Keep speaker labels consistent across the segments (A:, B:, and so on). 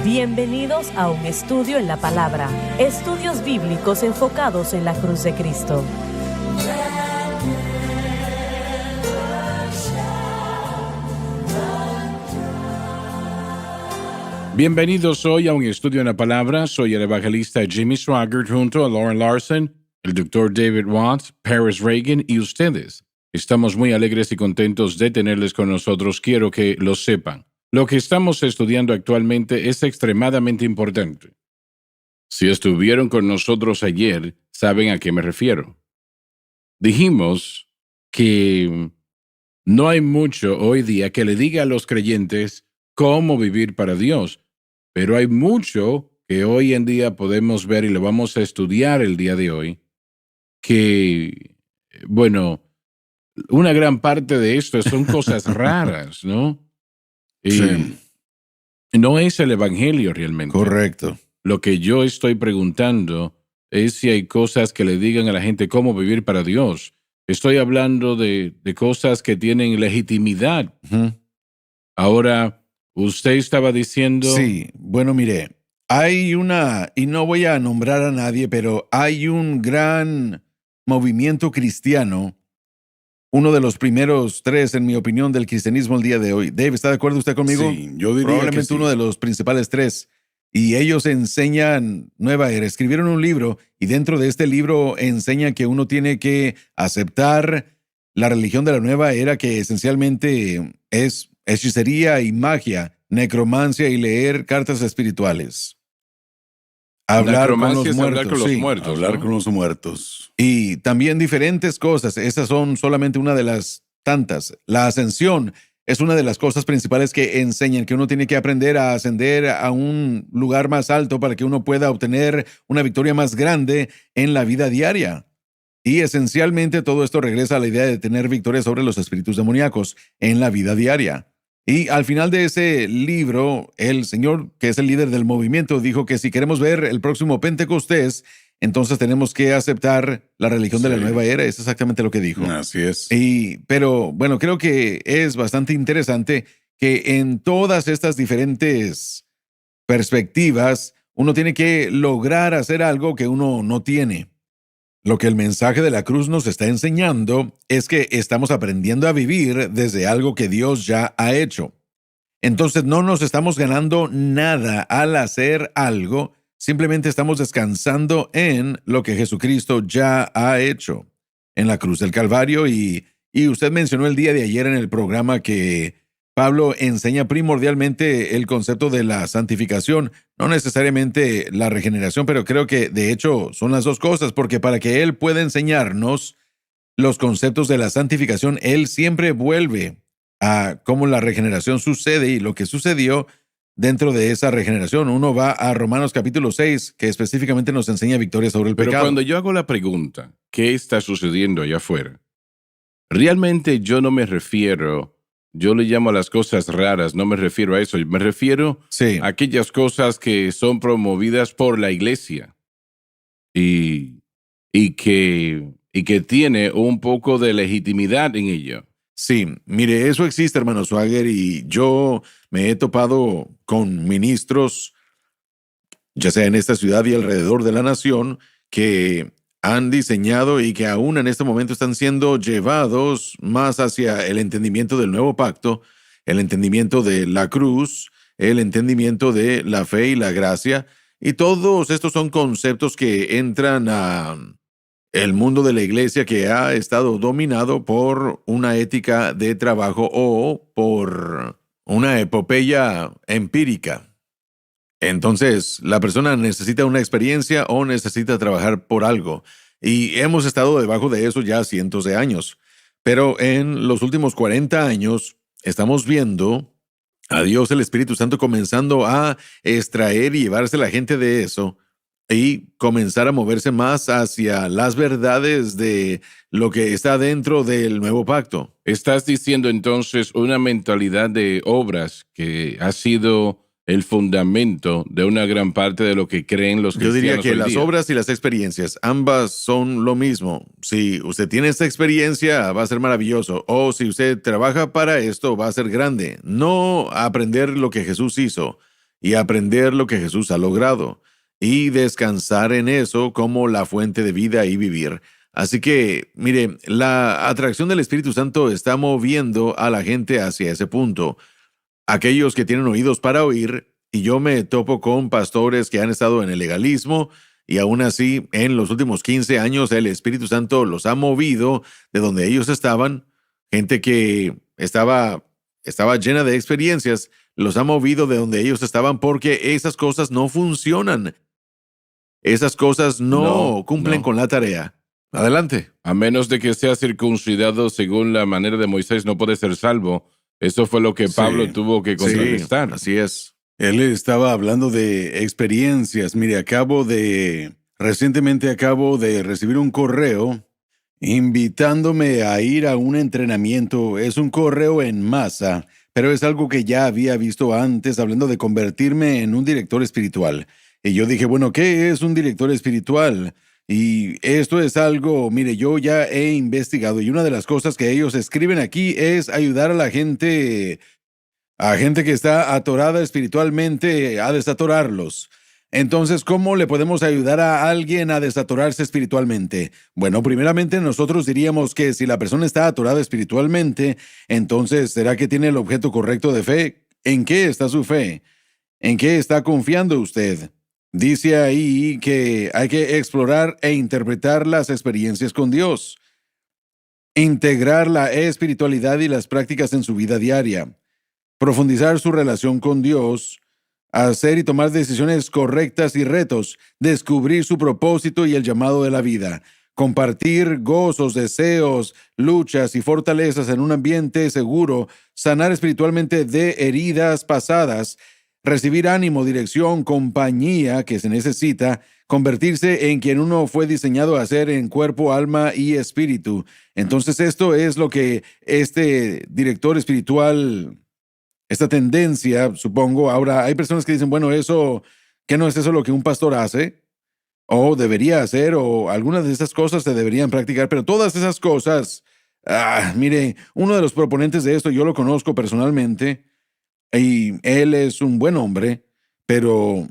A: Bienvenidos a un estudio en la palabra. Estudios bíblicos enfocados en la cruz de Cristo.
B: Bienvenidos hoy a un estudio en la palabra. Soy el evangelista Jimmy Swaggart junto a Lauren Larson, el Dr. David Watts, Paris Reagan y ustedes. Estamos muy alegres y contentos de tenerles con nosotros. Quiero que lo sepan. Lo que estamos estudiando actualmente es extremadamente importante. Si estuvieron con nosotros ayer, saben a qué me refiero. Dijimos que no hay mucho hoy día que le diga a los creyentes cómo vivir para Dios, pero hay mucho que hoy en día podemos ver y lo vamos a estudiar el día de hoy, que, bueno, una gran parte de esto son cosas raras, ¿no? Y
C: Sí.
B: no es el evangelio realmente.
C: Correcto.
B: Lo que yo estoy preguntando es si hay cosas que le digan a la gente cómo vivir para Dios. Estoy hablando de cosas que tienen legitimidad.
C: Ujú.
B: Ahora, usted estaba diciendo...
C: Sí, bueno, mire, hay y no voy a nombrar a nadie, pero hay un gran movimiento cristiano, uno de los primeros tres, en mi opinión, del cristianismo el día de hoy. Dave, ¿está de acuerdo usted conmigo?
D: Sí, yo diría
C: Probablemente
D: que sí.
C: uno de los principales tres. Y ellos enseñan Nueva Era. Escribieron un libro y dentro de este libro enseñan que uno tiene que aceptar la religión de la Nueva Era, que esencialmente es hechicería y magia, necromancia y leer cartas espirituales. Hablar con
B: Necromancia
C: los
B: es
C: muertos.
B: hablar con los
C: sí.
B: muertos,
D: Hablar
B: ¿no?
D: con los muertos.
C: Y también diferentes cosas. Esas son solamente una de las tantas. La ascensión es una de las cosas principales que enseñan, que uno tiene que aprender a ascender a un lugar más alto para que uno pueda obtener una victoria más grande en la vida diaria. Y esencialmente todo esto regresa a la idea de tener victoria sobre los espíritus demoníacos en la vida diaria. Y al final de ese libro, el señor, que es el líder del movimiento, dijo que si queremos ver el próximo Pentecostés, entonces tenemos que aceptar la religión de la
D: Sí.
C: nueva era. Es exactamente lo que dijo.
D: Así es.
C: Pero bueno, creo que es bastante interesante que en todas estas diferentes perspectivas, uno tiene que lograr hacer algo que uno no tiene. Lo que el mensaje de la cruz nos está enseñando es que estamos aprendiendo a vivir desde algo que Dios ya ha hecho. Entonces no nos estamos ganando nada al hacer algo, simplemente estamos descansando en lo que Jesucristo ya ha hecho en la cruz del Calvario. Y usted mencionó el día de ayer en el programa que Pablo enseña primordialmente el concepto de la santificación, no necesariamente la regeneración, pero creo que de hecho son las dos cosas, porque para que él pueda enseñarnos los conceptos de la santificación, él siempre vuelve a cómo la regeneración sucede y lo que sucedió dentro de esa regeneración. Uno va a Romanos capítulo 6, que específicamente nos enseña victoria sobre el
B: Pero
C: pecado.
B: cuando yo hago la pregunta, ¿qué está sucediendo allá afuera? Realmente yo no me refiero, yo le llamo a las cosas raras, no me refiero a eso, me refiero
C: Sí.
B: a aquellas cosas que son promovidas por la iglesia y que tiene un poco de legitimidad en ello.
C: Sí, mire, eso existe, hermano Swagger, y yo me he topado con ministros, ya sea en esta ciudad y alrededor de la nación, que han diseñado y que aún en este momento están siendo llevados más hacia el entendimiento del nuevo pacto, el entendimiento de la cruz, el entendimiento de la fe y la gracia, y todos estos son conceptos que entran a el mundo de la iglesia, que ha estado dominado por una ética de trabajo o por una epopeya empírica. Entonces, la persona necesita una experiencia o necesita trabajar por algo. Y hemos estado debajo de eso ya cientos de años. Pero en los últimos 40 años estamos viendo a Dios el Espíritu Santo comenzando a extraer y llevarse a la gente de eso y comenzar a moverse más hacia las verdades de lo que está dentro del nuevo pacto.
B: Estás diciendo entonces una mentalidad de obras que ha sido el fundamento de una gran parte de lo que creen los
C: Yo
B: cristianos
C: diría que
B: hoy
C: las
B: día.
C: obras y las experiencias, ambas son lo mismo. Si usted tiene esta experiencia, va a ser maravilloso. O si usted trabaja para esto, va a ser grande. No aprender lo que Jesús hizo y aprender lo que Jesús ha logrado y descansar en eso como la fuente de vida y vivir. Así que, mire, la atracción del Espíritu Santo está moviendo a la gente hacia ese punto. Aquellos que tienen oídos para oír, y yo me topo con pastores que han estado en el legalismo, y aún así, en los últimos 15 años, el Espíritu Santo los ha movido de donde ellos estaban. Gente que estaba llena de experiencias, los ha movido de donde ellos estaban porque esas cosas no funcionan. Esas cosas no cumplen con la tarea. Adelante.
B: A menos de que sea circuncidado según la manera de Moisés, no puede ser salvo. Eso fue lo que Pablo tuvo que contrarrestar.
C: Sí, así es.
D: Él estaba hablando de experiencias. Mire, recientemente acabo de recibir un correo invitándome a ir a un entrenamiento. Es un correo en masa, pero es algo que ya había visto antes, hablando de convertirme en un director espiritual. Y yo dije, bueno, ¿qué es un director espiritual? Y esto es algo, mire, yo ya he investigado y una de las cosas que ellos escriben aquí es ayudar a gente que está atorada espiritualmente, a desatorarlos. Entonces, ¿cómo le podemos ayudar a alguien a desatorarse espiritualmente? Bueno, primeramente nosotros diríamos que si la persona está atorada espiritualmente, entonces, ¿será que tiene el objeto correcto de fe? ¿En qué está su fe? ¿En qué está confiando usted? Dice ahí que hay que explorar e interpretar las experiencias con Dios, integrar la espiritualidad y las prácticas en su vida diaria, profundizar su relación con Dios, hacer y tomar decisiones correctas y retos, descubrir su propósito y el llamado de la vida, compartir gozos, deseos, luchas y fortalezas en un ambiente seguro, sanar espiritualmente de heridas pasadas, recibir ánimo, dirección, compañía que se necesita, convertirse en quien uno fue diseñado a ser en cuerpo, alma y espíritu. Entonces esto es lo que este director espiritual, esta tendencia, supongo. Ahora, hay personas que dicen, bueno, ¿qué no es eso lo que un pastor hace? O debería hacer, o algunas de esas cosas se deberían practicar, pero todas esas cosas, mire, uno de los proponentes de esto, yo lo conozco personalmente, y él es un buen hombre, pero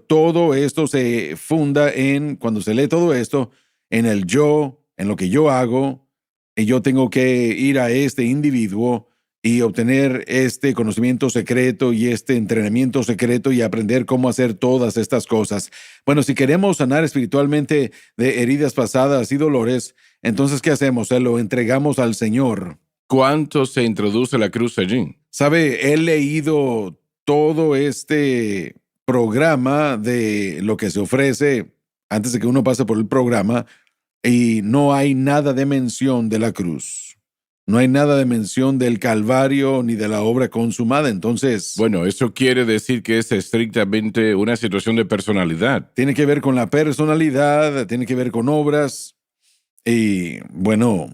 D: todo esto se funda cuando se lee todo esto, en el yo, en lo que yo hago, y yo tengo que ir a este individuo y obtener este conocimiento secreto y este entrenamiento secreto y aprender cómo hacer todas estas cosas. Bueno, si queremos sanar espiritualmente de heridas pasadas y dolores, entonces, ¿qué hacemos? Se lo entregamos al Señor.
B: ¿Cuánto se introduce la cruz allí?
D: Sabe, he leído todo este programa de lo que se ofrece antes de que uno pase por el programa y no hay nada de mención de la cruz. No hay nada de mención del Calvario ni de la obra consumada. Entonces,
B: bueno, eso quiere decir que es estrictamente una situación de personalidad.
D: Tiene que ver con la personalidad, tiene que ver con obras y, bueno,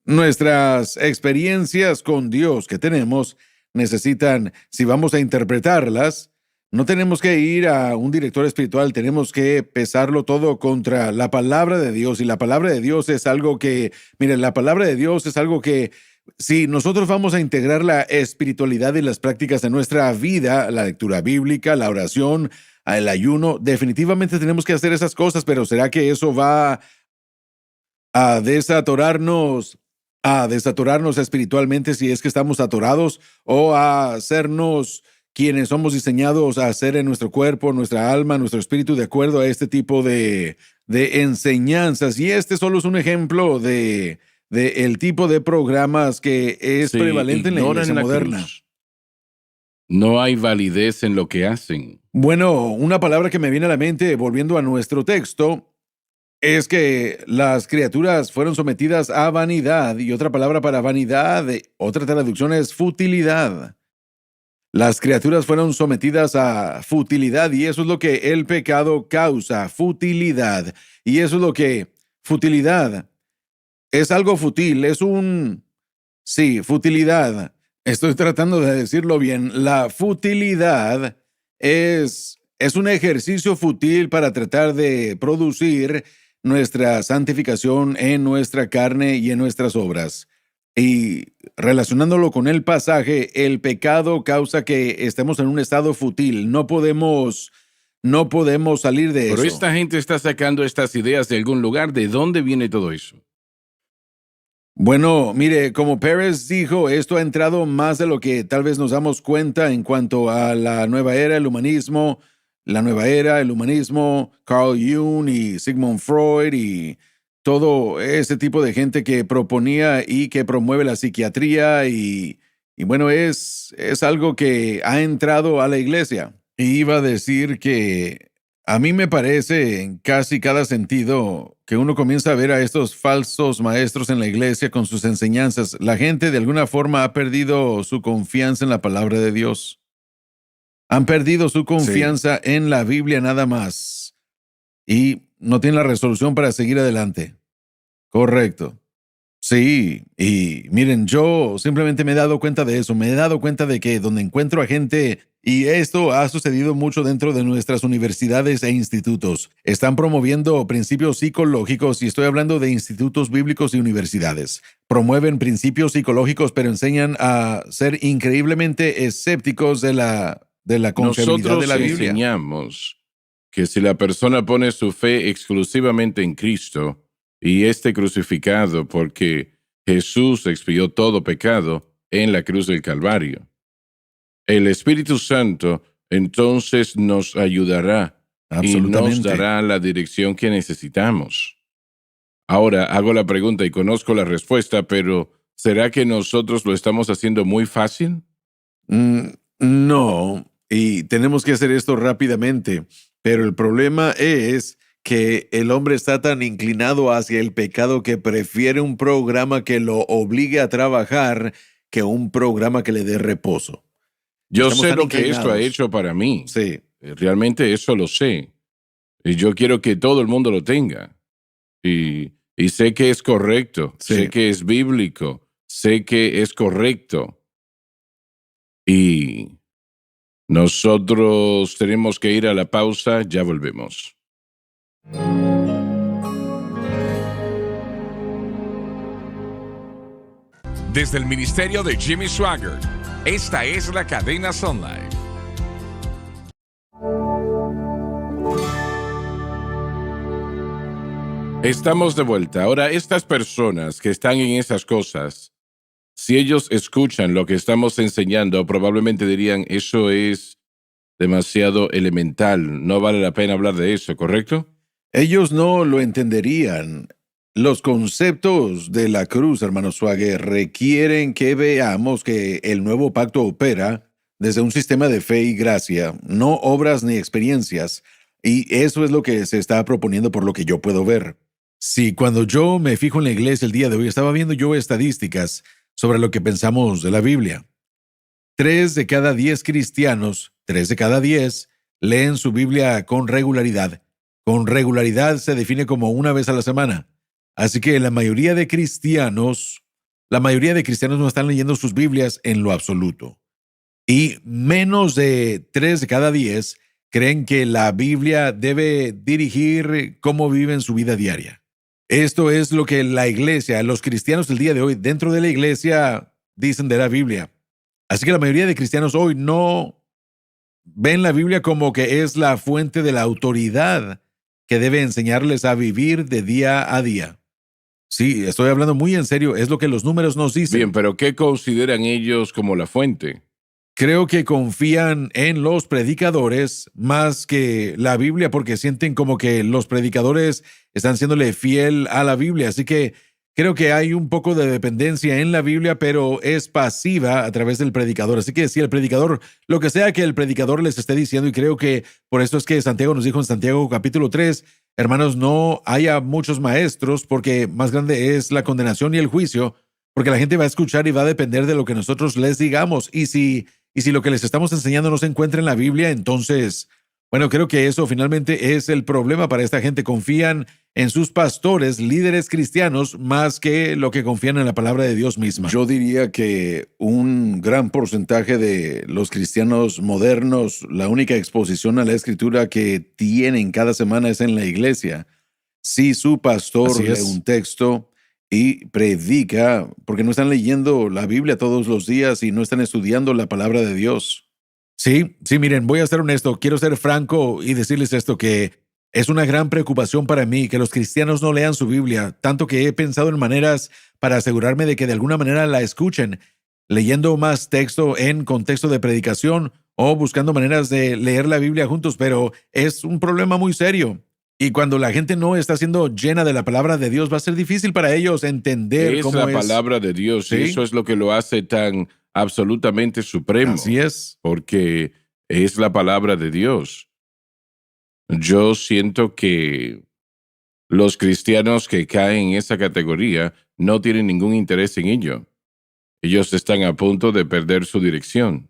D: nuestras experiencias con Dios que tenemos necesitan, si vamos a interpretarlas, no tenemos que ir a un director espiritual, tenemos que pesarlo todo contra la palabra de Dios. Y la palabra de Dios es algo que, miren, la palabra de Dios es algo que, si nosotros vamos a integrar la espiritualidad y las prácticas de nuestra vida, la lectura bíblica, la oración, el ayuno, definitivamente tenemos que hacer esas cosas, pero ¿será que eso va a desatorarnos espiritualmente si es que estamos atorados, o a hacernos quienes somos diseñados a hacer en nuestro cuerpo, nuestra alma, nuestro espíritu, de acuerdo a este tipo de enseñanzas? Y este solo es un ejemplo de el tipo de programas que es prevalente en la iglesia moderna.
B: Cruz. No hay validez en lo que hacen.
D: Bueno, una palabra que me viene a la mente, volviendo a nuestro texto, es que las criaturas fueron sometidas a vanidad, y otra palabra para vanidad, otra traducción es futilidad. Las criaturas fueron sometidas a futilidad, y eso es lo que el pecado causa, futilidad. Y eso es lo que, futilidad, es algo fútil, futilidad. Estoy tratando de decirlo bien. La futilidad es un ejercicio fútil para tratar de producir nuestra santificación en nuestra carne y en nuestras obras. Y relacionándolo con el pasaje, el pecado causa que estemos en un estado fútil. No podemos salir de
B: Pero
D: eso.
B: esta gente está sacando estas ideas de algún lugar. ¿De dónde viene todo eso?
D: Bueno, mire, como Pérez dijo, esto ha entrado más de lo que tal vez nos damos cuenta en cuanto a la nueva era, el humanismo, Carl Jung y Sigmund Freud y todo ese tipo de gente que proponía y que promueve la psiquiatría y bueno, es algo que ha entrado a la iglesia. Y iba a decir que a mí me parece en casi cada sentido que uno comienza a ver a estos falsos maestros en la iglesia con sus enseñanzas. La gente de alguna forma ha perdido su confianza en la palabra de Dios. Han perdido su confianza en la Biblia nada más. Y no tienen la resolución para seguir adelante. Correcto. Sí, y miren, yo simplemente me he dado cuenta de eso. Me he dado cuenta de que donde encuentro a gente, y esto ha sucedido mucho dentro de nuestras universidades e institutos, están promoviendo principios psicológicos, y estoy hablando de institutos bíblicos y universidades. Promueven principios psicológicos, pero enseñan a ser increíblemente escépticos de la confiabilidad de la Biblia.
B: Nosotros enseñamos que si la persona pone su fe exclusivamente en Cristo y este crucificado porque Jesús expió todo pecado en la cruz del Calvario, el Espíritu Santo entonces nos ayudará y nos dará la dirección que necesitamos. Ahora hago la pregunta y conozco la respuesta, pero ¿será que nosotros lo estamos haciendo muy fácil?
D: No, y tenemos que hacer esto rápidamente, pero el problema es que el hombre está tan inclinado hacia el pecado que prefiere un programa que lo obligue a trabajar que un programa que le dé reposo.
B: Yo sé lo que esto ha hecho para mí.
D: Sí.
B: Realmente eso lo sé. Y yo quiero que todo el mundo lo tenga. Y sé que es correcto.
D: Sí.
B: Sé que es bíblico. Sé que es correcto. Y nosotros tenemos que ir a la pausa. Ya volvemos.
E: Desde el ministerio de Jimmy Swaggart, esta es la cadena Sun Life.
B: Estamos de vuelta. Ahora, estas personas que están en esas cosas, si ellos escuchan lo que estamos enseñando, probablemente dirían, eso es demasiado elemental, no vale la pena hablar de eso, ¿correcto?
D: Ellos no lo entenderían. Los conceptos de la cruz, hermano Swaggart, requieren que veamos que el nuevo pacto opera desde un sistema de fe y gracia, no obras ni experiencias, y eso es lo que se está proponiendo por lo que yo puedo ver. Sí, cuando yo me fijo en la iglesia el día de hoy, estaba viendo yo estadísticas sobre lo que pensamos de la Biblia. 3 de cada 10 cristianos, 3 de cada 10, leen su Biblia con regularidad. Con regularidad se define como una vez a la semana. Así que la mayoría de cristianos no están leyendo sus Biblias en lo absoluto. Y menos de 3 de cada 10 creen que la Biblia debe dirigir cómo viven su vida diaria. Esto es lo que la iglesia, los cristianos del día de hoy, dentro de la iglesia, dicen de la Biblia. Así que la mayoría de cristianos hoy no ven la Biblia como que es la fuente de la autoridad que debe enseñarles a vivir de día a día. Sí, estoy hablando muy en serio, es lo que los números nos dicen.
B: Bien, pero ¿qué consideran ellos como la fuente?
D: Creo que confían en los predicadores más que la Biblia porque sienten como que los predicadores están siéndole fiel a la Biblia. Así que creo que hay un poco de dependencia en la Biblia, pero es pasiva a través del predicador. Así que si el predicador, lo que sea que el predicador les esté diciendo, y creo que por esto es que Santiago nos dijo en Santiago capítulo 3, hermanos, no haya muchos maestros porque más grande es la condenación y el juicio, porque la gente va a escuchar y va a depender de lo que nosotros les digamos. Y si lo que les estamos enseñando no se encuentra en la Biblia, entonces, bueno, creo que eso finalmente es el problema para esta gente. Confían en sus pastores, líderes cristianos, más que lo que confían en la palabra de Dios misma. Yo diría que un gran porcentaje de los cristianos modernos, la única exposición a la Escritura que tienen cada semana es en la iglesia. Si su pastor lee un texto
C: y predica porque no están leyendo la Biblia todos los días y no están estudiando la palabra de Dios.
D: Sí, miren, voy a ser honesto, quiero ser franco y decirles esto, que es una gran preocupación para mí que los cristianos no lean su Biblia, tanto que he pensado en maneras para asegurarme de que de alguna manera la escuchen, leyendo más texto en contexto de predicación o buscando maneras de leer la Biblia juntos, pero es un problema muy serio. Y cuando la gente no está siendo llena de la palabra de Dios, va a ser difícil para ellos entender
B: Es
D: cómo
B: la
D: es.
B: palabra de Dios
D: ¿Sí?
B: y eso es lo que lo hace tan absolutamente supremo.
D: Así es.
B: Porque es la palabra de Dios. Yo siento que los cristianos que caen en esa categoría no tienen ningún interés en ello. Ellos están a punto de perder su dirección.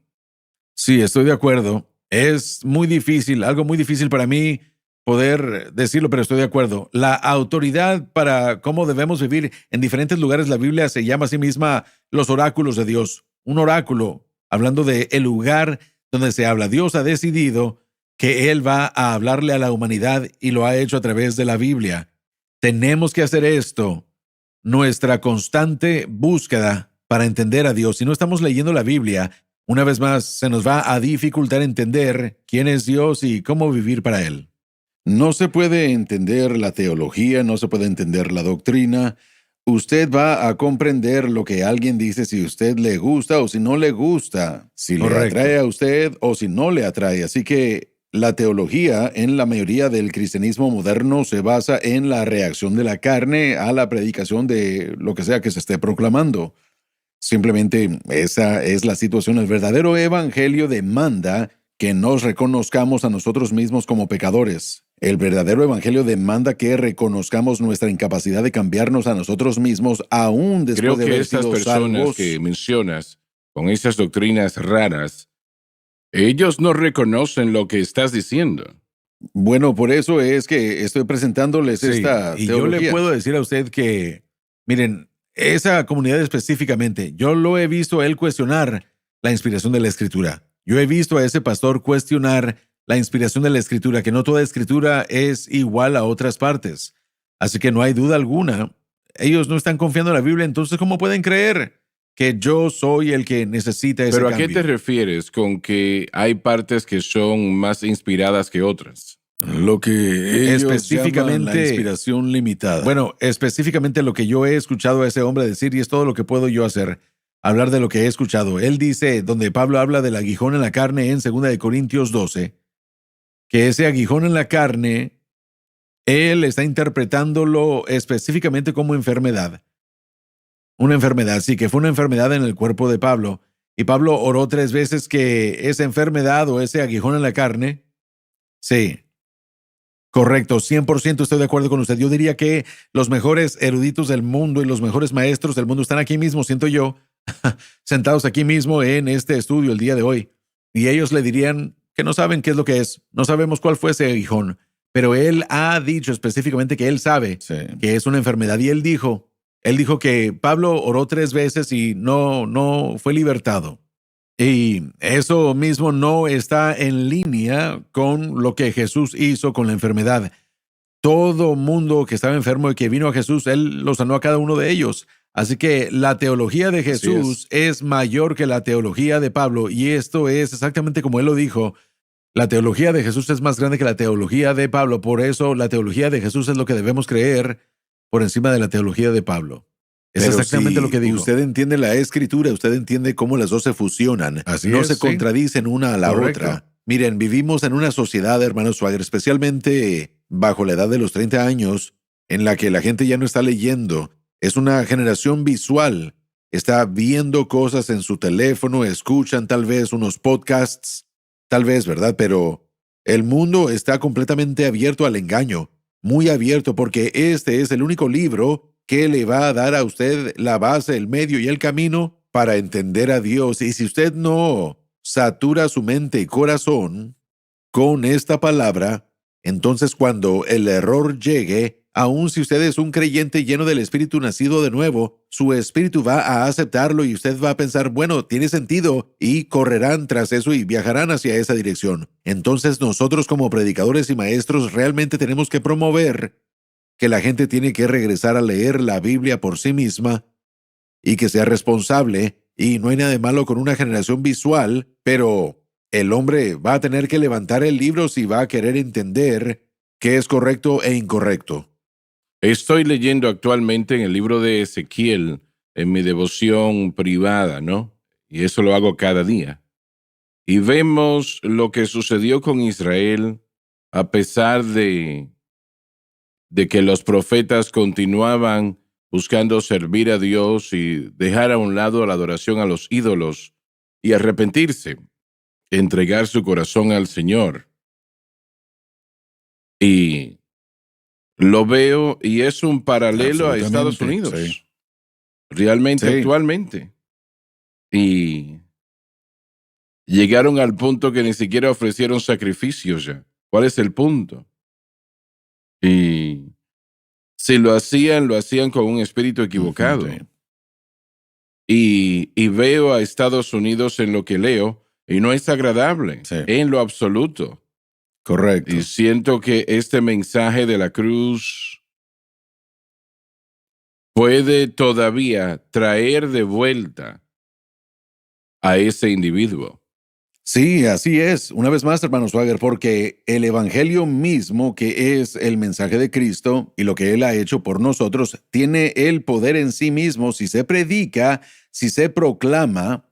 D: Sí, estoy de acuerdo. Es muy difícil, algo muy difícil para mí poder decirlo, pero estoy de acuerdo. La autoridad para cómo debemos vivir en diferentes lugares, la Biblia se llama a sí misma los oráculos de Dios. Un oráculo, hablando de el lugar donde se habla. Dios ha decidido que Él va a hablarle a la humanidad y lo ha hecho a través de la Biblia. Tenemos que hacer esto, nuestra constante búsqueda para entender a Dios. Si no estamos leyendo la Biblia, una vez más se nos va a dificultar entender quién es Dios y cómo vivir para Él.
C: No se puede entender la teología, no se puede entender la doctrina. Usted va a comprender lo que alguien dice si usted le gusta o si no le gusta, si le
D: Correcto.
C: atrae a usted o si no le atrae. Así que la teología en la mayoría del cristianismo moderno se basa en la reacción de la carne a la predicación de lo que sea que se esté proclamando. Simplemente esa es la situación. El verdadero evangelio demanda que nos reconozcamos a nosotros mismos como pecadores. El verdadero evangelio demanda que reconozcamos nuestra incapacidad de cambiarnos a nosotros mismos aún después
B: Creo
C: de
B: que
C: haber
B: estas
C: sido
B: personas
C: salvos.
B: que mencionas con esas doctrinas raras, ellos no reconocen lo que estás diciendo.
C: Bueno, por eso es que estoy presentándoles
D: Sí,
C: esta
D: y
C: teología.
D: yo le puedo decir a usted que, miren, esa comunidad específicamente, yo lo he visto a él cuestionar la inspiración de la Escritura. Yo he visto a ese pastor cuestionar la inspiración de la Escritura, que no toda Escritura es igual a otras partes. Así que no hay duda alguna. Ellos no están confiando en la Biblia, entonces ¿cómo pueden creer que yo soy el que necesita ese
B: Pero ¿a
D: cambio?
B: qué te refieres con que hay partes que son más inspiradas que otras?
C: Lo que ellos
D: Específicamente-
C: llaman la inspiración limitada.
D: Bueno, específicamente lo que yo he escuchado a ese hombre decir, y es todo lo que puedo yo hacer, hablar de lo que he escuchado. Él dice, donde Pablo habla del aguijón en la carne en 2 de Corintios 12, que ese aguijón en la carne, él está interpretándolo específicamente como enfermedad. Una enfermedad, sí, que fue una enfermedad en el cuerpo de Pablo. Y Pablo oró 3 veces que esa enfermedad o ese aguijón en la carne, sí, correcto, 100% estoy de acuerdo con usted. Yo diría que los mejores eruditos del mundo y los mejores maestros del mundo están aquí mismo, siento yo, sentados aquí mismo en este estudio el día de hoy. Y ellos le dirían que no saben qué es lo que es. No sabemos cuál fue ese aguijón. Pero él ha dicho específicamente que él sabe
C: Sí.
D: que es una enfermedad. Y él dijo que Pablo oró 3 veces y no fue libertado. Y eso mismo no está en línea con lo que Jesús hizo con la enfermedad. Todo mundo que estaba enfermo y que vino a Jesús, Él lo sanó a cada uno de ellos. Así que la teología de Jesús es mayor que la teología de Pablo, y esto es exactamente como Él lo dijo. La teología de Jesús es más grande que la teología de Pablo. Por eso la teología de Jesús es lo que debemos creer por encima de la teología de Pablo. Es
C: Pero
D: exactamente
C: si
D: lo que dijo.
C: usted entiende la Escritura, usted entiende cómo las dos se fusionan.
D: Así
C: no
D: es,
C: se
D: sí.
C: contradicen una a la
D: Correcto.
C: otra. Miren, vivimos en una sociedad, hermano Swagger, especialmente bajo la edad de los 30 años, en la que la gente ya no está leyendo. Es una generación visual. Está viendo cosas en su teléfono, escuchan tal vez unos podcasts, tal vez, ¿verdad? Pero el mundo está completamente abierto al engaño, muy abierto, porque este es el único libro que le va a dar a usted la base, el medio y el camino para entender a Dios. Y si usted no satura su mente y corazón con esta palabra, entonces cuando el error llegue, aun si usted es un creyente lleno del Espíritu nacido de nuevo, su espíritu va a aceptarlo y usted va a pensar, bueno, tiene sentido, y correrán tras eso y viajarán hacia esa dirección. Entonces nosotros como predicadores y maestros realmente tenemos que promover que la gente tiene que regresar a leer la Biblia por sí misma y que sea responsable, y no hay nada de malo con una generación visual, pero el hombre va a tener que levantar el libro si va a querer entender qué es correcto e incorrecto.
B: Estoy leyendo actualmente en el libro de Ezequiel, en mi devoción privada, ¿no? Y eso lo hago cada día. Y vemos lo que sucedió con Israel a pesar de que los profetas continuaban buscando servir a Dios y dejar a un lado la adoración a los ídolos y arrepentirse, entregar su corazón al Señor. Y lo veo y es un paralelo a Estados Unidos.
C: Sí.
B: Realmente,
C: Sí.
B: actualmente. Y llegaron al punto que ni siquiera ofrecieron sacrificios ya. ¿Cuál es el punto? Y si lo hacían con un espíritu equivocado.
C: Sí.
B: Y veo a Estados Unidos en lo que leo y no es agradable
C: Sí.
B: en lo absoluto.
C: Correcto.
B: Y siento que este mensaje de la cruz puede todavía traer de vuelta a ese individuo.
C: Sí, así es. Una vez más, hermano Swagger, porque el evangelio mismo, que es el mensaje de Cristo y lo que Él ha hecho por nosotros, tiene el poder en sí mismo si se predica, si se proclama.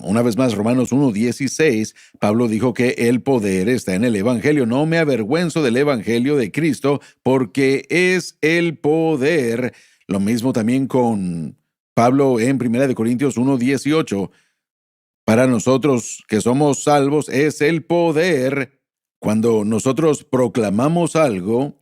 C: Una vez más, Romanos 1:16, Pablo dijo que el poder está en el evangelio. No me avergüenzo del evangelio de Cristo, porque es el poder. Lo mismo también con Pablo en 1 Corintios 1:18. Para nosotros que somos salvos es el poder. Cuando nosotros proclamamos algo,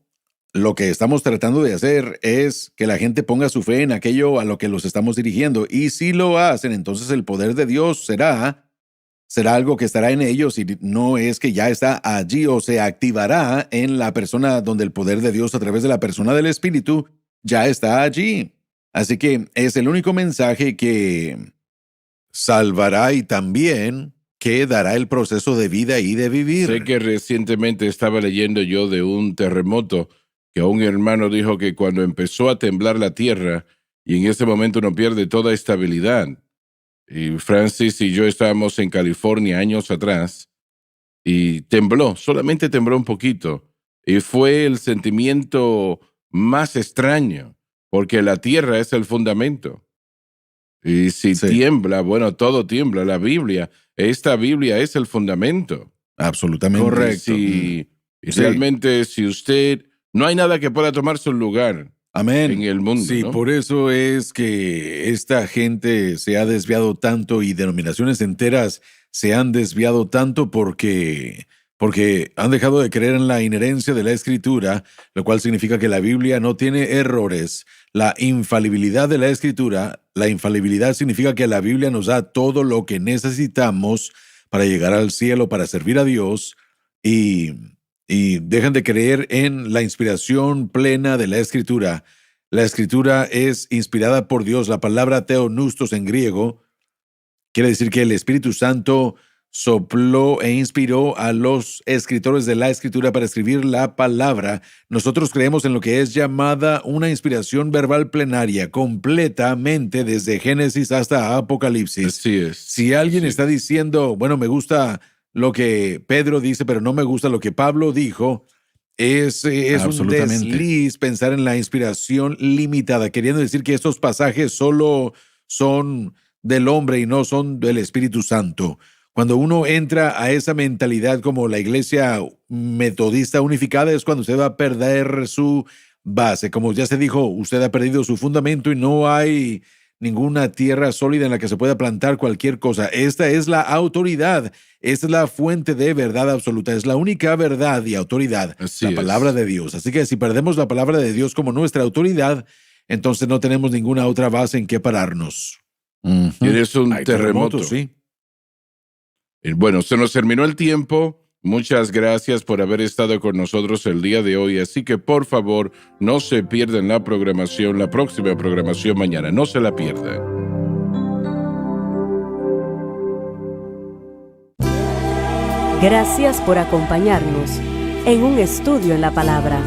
C: lo que estamos tratando de hacer es que la gente ponga su fe en aquello a lo que los estamos dirigiendo. Y si lo hacen, entonces el poder de Dios será algo que estará en ellos, y no es que ya está allí o se activará en la persona donde el poder de Dios a través de la persona del Espíritu ya está allí. Así que es el único mensaje que salvará y también que dará el proceso de vida y de vivir.
B: Sé que recientemente estaba leyendo yo de un terremoto que un hermano dijo que cuando empezó a temblar la tierra y en ese momento uno pierde toda estabilidad. Y Francis y yo estábamos en California años atrás y tembló, solamente tembló un poquito. Y fue el sentimiento más extraño, porque la tierra es el fundamento. Y si
C: Sí.
B: tiembla, bueno, todo tiembla. Esta Biblia es el fundamento.
C: Absolutamente.
B: Correcto. Y realmente, si usted, no hay nada que pueda tomar su lugar
C: Amén.
B: en el mundo.
C: Sí,
B: ¿no?
C: por eso es que esta gente se ha desviado tanto y denominaciones enteras se han desviado tanto porque han dejado de creer en la inherencia de la Escritura, lo cual significa que la Biblia no tiene errores. La infalibilidad de la Escritura, la infalibilidad significa que la Biblia nos da todo lo que necesitamos para llegar al cielo, para servir a Dios, y dejan de creer en la inspiración plena de la Escritura. La Escritura es inspirada por Dios. La palabra theopneustos en griego quiere decir que el Espíritu Santo sopló e inspiró a los escritores de la Escritura para escribir la palabra. Nosotros creemos en lo que es llamada una inspiración verbal plenaria, completamente desde Génesis hasta Apocalipsis.
B: Así es.
C: Si alguien
B: Sí.
C: está diciendo, bueno, me gusta lo que Pedro dice, pero no me gusta lo que Pablo dijo, es un
D: Absolutamente.
C: desliz pensar en la inspiración limitada, queriendo decir que estos pasajes solo son del hombre y no son del Espíritu Santo. Cuando uno entra a esa mentalidad como la Iglesia Metodista Unificada, es cuando usted va a perder su base. Como ya se dijo, usted ha perdido su fundamento y no hay ninguna tierra sólida en la que se pueda plantar cualquier cosa. Esta es la autoridad, esta es la fuente de verdad absoluta, es la única verdad y autoridad,
B: Así
C: la
B: es.
C: palabra de Dios. Así que si perdemos la palabra de Dios como nuestra autoridad, entonces no tenemos ninguna otra base en que pararnos.
B: Tienes un
C: Hay
B: terremoto.
C: sí.
B: Bueno, se nos terminó el tiempo. Muchas gracias por haber estado con nosotros el día de hoy. Así que, por favor, no se pierdan la próxima programación mañana. No se la pierdan.
A: Gracias por acompañarnos en un estudio en la palabra.